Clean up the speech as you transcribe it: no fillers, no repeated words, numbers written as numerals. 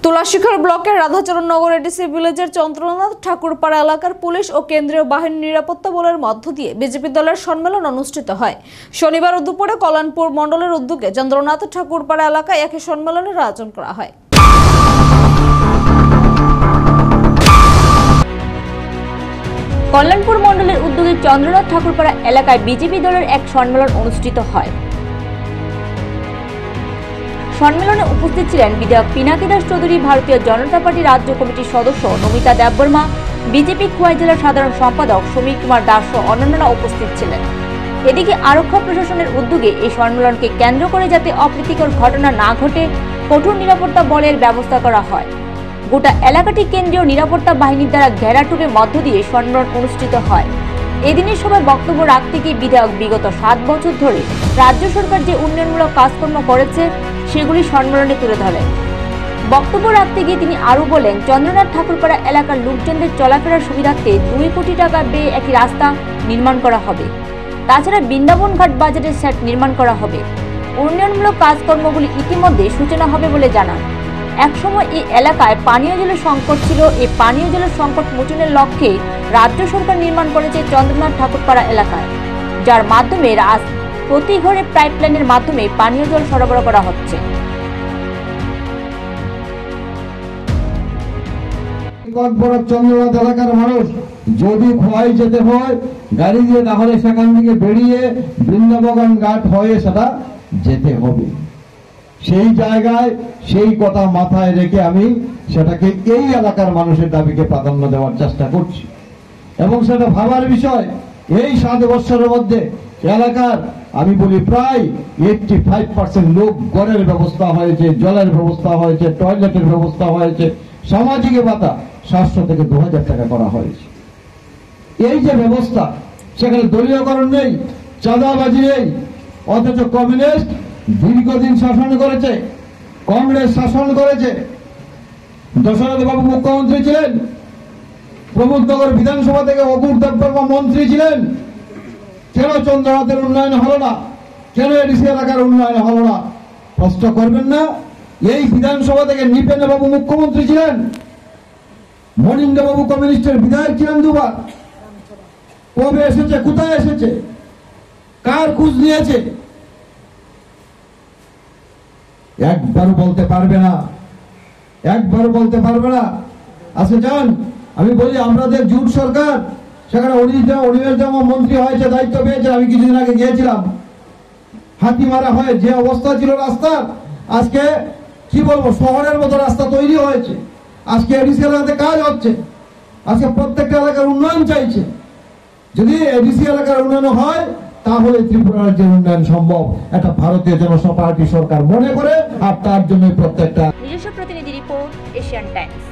তুলাশিখর ব্লকের রাধাচরণ নগর এডিসি ভিলেজের চন্দ্রনাথ ঠাকুরপাড়া এলাকার পুলিশ ও কেন্দ্রীয় বাহিনী নিরাপত্তা বলের মধ্য দিয়ে বিজেপি দলের সম্মেলন অনুষ্ঠিত হয়। শনিবার দুপুরে কল্যাণপুর মণ্ডলের উদ্যোগে চন্দ্রনাথ ঠাকুরপাড়া এলাকায় একই সম্মেলনের আয়োজন করা হয়। কল্যাণপুর মণ্ডলের উদ্যোগে চন্দ্রনাথ ঠাকুরপাড়া এলাকায় বিজেপি দলের এক সম্মেলন অনুষ্ঠিত হয়। সম্মেলনে উপস্থিত ছিলেন বিধায়ক পিনাকি দাস চৌধুরী, ভারতীয় জনতা পার্টি রাজ্য কমিটির সদস্য নমিতা দেববর্মা, বিজেপি খোয়াই জেলার সাধারণ সম্পাদক সমীর কুমার দাস সহ অন্যান্যরা উপস্থিত ছিলেন। এদিকে আরক্ষা প্রশাসনের উদ্যোগে এই সম্মেলনকে কেন্দ্র করে যাতে অপ্রীতিকর ঘটনা না ঘটে কঠোর নিরাপত্তা বলের ব্যবস্থা করা হয়। গোটা এলাকাটি কেন্দ্রীয় নিরাপত্তা বাহিনীর দ্বারা ঘেরাটোপের মধ্য দিয়ে সম্মেলন অনুষ্ঠিত হয়। এদিনের সভায় বক্তব্য রাখতে গিয়ে বিধায়ক বিগত 7 বছর ধরে রাজ্য সরকার যে উন্নয়নমূলক কাজকর্ম করেছে সেগুলি সম্মেলনে তুলে ধরেন। বক্তব্য রাখতে গিয়ে তিনি আরও বলেন, চন্দ্রনাথ ঠাকুরপাড়া এলাকার লোকজনদের চলাফেরার সুবিধার্থে 2 কোটি টাকা ব্যয়ে একটি রাস্তা নির্মাণ করা হবে। তাছাড়া বৃন্দাবন ঘাট বাজারের সেট নির্মাণ করা হবে। উন্নয়নমূলক কাজকর্মগুলি ইতিমধ্যে সূচনা হবে বলে জানান। একসময় এই এলাকায় পানীয় জলের সংকট ছিল। এই পানীয় জলের সংকট মোচনের লক্ষ্যে রাজ্য সরকার নির্মাণ করেছে চন্দ্রনাথ ঠাকুরপাড়া এলাকায়, যার মাধ্যমে আজ প্রতি ঘরে পাইপলাইনের মাধ্যমে পানীয় জল সরবরাহ করা হচ্ছে। চন্দ্রনাথ এলাকার মানুষ যদি খোয়াই যেতে হয় গাড়ি দিয়ে, তাহলে সেখান থেকে বেরিয়ে বৃন্দাবন ঘাট হয়ে সেটা যেতে হবে। সেই জায়গায় সেই কথা মাথায় রেখে আমি সেটাকে এই এলাকার মানুষের দাবিকে প্রাধান্য দেওয়ার চেষ্টা করছি। এবং সেটা ভাবার বিষয়, এই 7 বছরের মধ্যে এলাকার আমি বলি প্রায় 85% লোক ঘরের ব্যবস্থা হয়েছে, জলের ব্যবস্থা হয়েছে, টয়লেটের ব্যবস্থা হয়েছে, সামাজিক ভাতা 700 থেকে 2000 টাকা করা হয়েছে। এই যে ব্যবস্থা, সেখানে দলীয়করণ নেই, চাঁদাবাজি নেই। অথচ কমিউনিস্ট দীর্ঘদিন শাসন করেছে, কংগ্রেস শাসন করেছে। দশরথ বাবু মুখ্যমন্ত্রী ছিলেন, প্রমোদনগর বিধানসভা থেকে অকুর দেববর্মা মন্ত্রী ছিলেন। কেন চন্দ্রনাথের উন্নয়ন হলো না? কেন এডিসি এলাকার উন্নয়ন হলো না? প্রশ্ন করবেন না? এই বিধানসভা থেকে নৃপেন বাবু মুখ্যমন্ত্রী ছিলেন, মনিন্দ্র বাবু কমিউনিস্টের বিধায়ক ছিলেন 2 বার। কবে এসেছে? কোথায় এসেছে? কার খোঁজ নিয়েছে? একবারও বলতে পারবে না, একবারও বলতে পারবে না। আচ্ছা যান, আমি বলি আমাদের জোট সরকার, সেখানে অনিমেষ মন্ত্রী হয়েছে, দায়িত্ব পেয়েছে। আমি কিছুদিন আগে গিয়েছিলাম, হাতিমারা হয়ে যে অবস্থা ছিল রাস্তার, আজকে কি বলবো, শহরের মতো রাস্তা তৈরি হয়েছে। আজকে এডিসি এলাকাতে কাজ হচ্ছে, আজকে প্রত্যেকটা এলাকার উন্নয়ন চাইছে। যদি এডিসি এলাকার উন্নয়ন হয় তাহলে ত্রিপুরা রাজ্যের উন্নয়ন সম্ভব, এটা ভারতীয় জনতা পার্টি সরকার মনে করে। আর তার জন্য প্রত্যেকটা নিজস্ব প্রতিনিধি রিপোর্ট, এশিয়ান টাইমস।